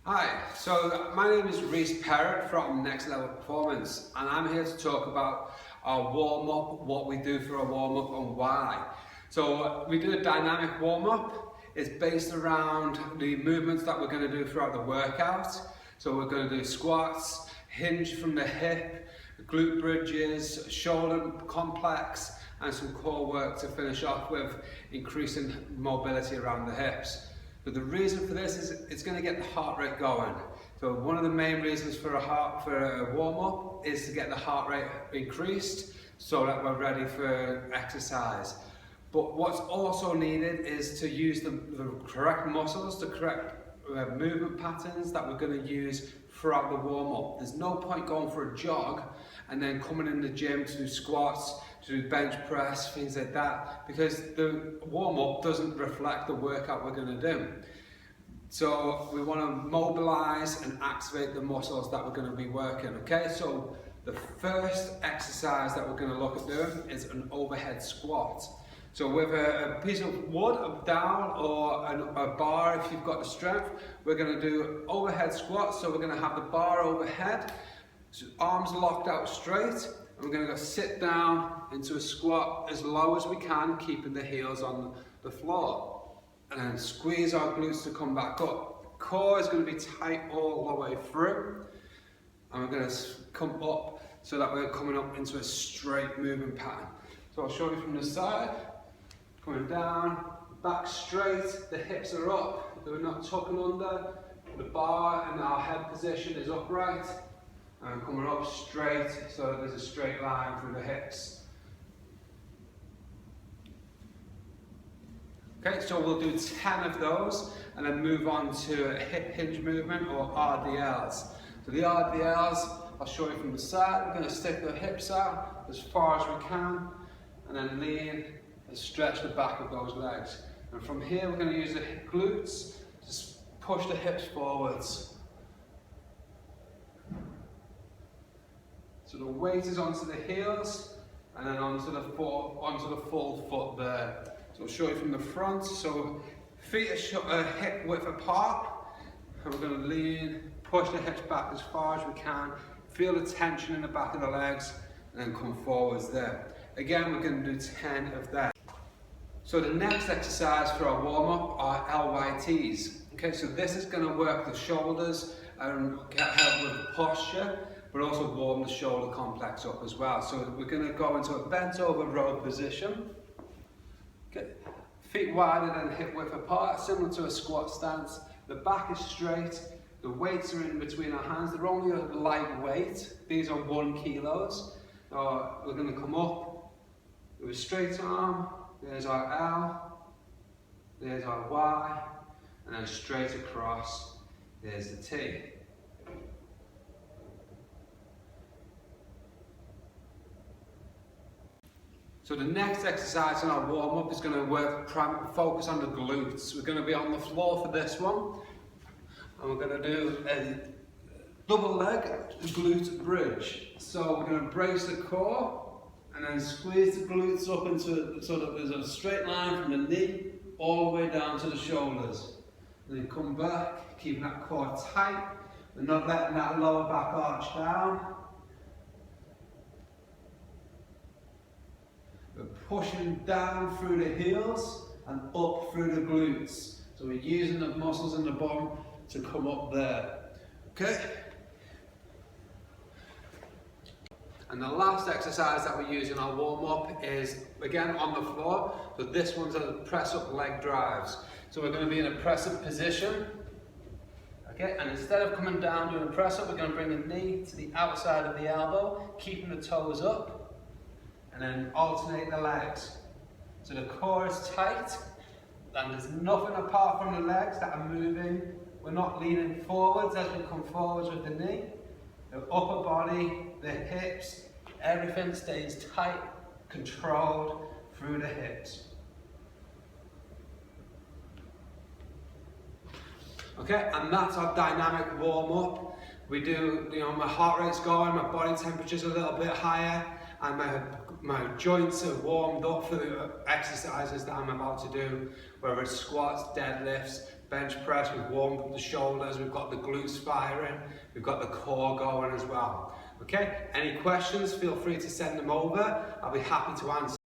Hi, so my name is Reese Perrott from Next Level Performance, and I'm here to talk about our warm-up, what we do for a warm-up and why. So we do a dynamic warm-up. It's based around the movements that we're going to do throughout the workout. So we're going to do squats, hinge from the hip, glute bridges, shoulder complex, and some core work to finish off with increasing mobility around the hips. But the reason for this is it's going to get the heart rate going. So one of the main reasons for a warm-up is to get the heart rate increased so that we're ready for exercise. But what's also needed is to use the correct muscles, the correct movement patterns that we're going to use throughout the warm-up. There's no point going for a jog and then coming in the gym to do squats, to do bench press, things like that, because the warm-up doesn't reflect the workout we're going to do. So we want to mobilize and activate the muscles that we're going to be working. Okay, so the first exercise that we're going to look at doing is an overhead squat. So with a piece of wood, a dowel, or a bar, if you've got the strength, we're going to do overhead squats. So we're going to have the bar overhead, so arms locked out straight, and we're going to go sit down into a squat as low as we can, keeping the heels on the floor. And then squeeze our glutes to come back up. Core is going to be tight all the way through. And we're going to come up so that we're coming up into a straight movement pattern. So I'll show you from the side. Coming down, back straight, the hips are up, they're not tucking under, the bar in our head position is upright, and coming up straight so that there's a straight line through the hips. Okay, so we'll do 10 of those and then move on to a hip hinge movement or RDLs. So the RDLs, I'll show you from the side. We're going to stick the hips out as far as we can and then lean and stretch the back of those legs. And from here we're going to use the glutes to push the hips forwards. So the weight is onto the heels and then onto the full foot there. So I'll show you from the front. So feet are hip width apart, and we're going to lean, push the hips back as far as we can, feel the tension in the back of the legs, and then come forwards there. Again, we're going to do 10 of that. So the next exercise for our warm-up are LYTs. Okay, so this is going to work the shoulders and help with posture, but also warm the shoulder complex up as well. So we're going to go into a bent over row position. Okay. Feet wider than hip width apart, similar to a squat stance. The back is straight, the weights are in between our hands. They're only a light weight. These are 1 kilo. We're going to come up with a straight arm. There's our L, there's our Y, and then straight across, there's the T. So the next exercise in our warm-up is going to focus on the glutes. We're going to be on the floor for this one, and we're going to do a double leg glute bridge. So we're going to brace the core, and then squeeze the glutes up into so that there's a straight line from the knee all the way down to the shoulders. And then come back, keeping that core tight, and not letting that lower back arch down. We're pushing down through the heels and up through the glutes. So we're using the muscles in the bum to come up there. Okay? And the last exercise that we use in our warm-up is, again, on the floor. So this one's a press-up leg drives. So we're going to be in a press-up position. Okay, and instead of coming down doing a press-up, we're going to bring the knee to the outside of the elbow, keeping the toes up, and then alternate the legs. So the core is tight, and there's nothing apart from the legs that are moving. We're not leaning forwards as we come forwards with the knee. The upper body, the hips, everything stays tight, controlled through the hips. Okay, and that's our dynamic warm-up. We do, my heart rate's going, my body temperature's a little bit higher, and my joints are warmed up for the exercises that I'm about to do, whether it's squats, deadlifts, bench press, we've warmed up the shoulders, we've got the glutes firing, we've got the core going as well. Okay, any questions, feel free to send them over, I'll be happy to answer.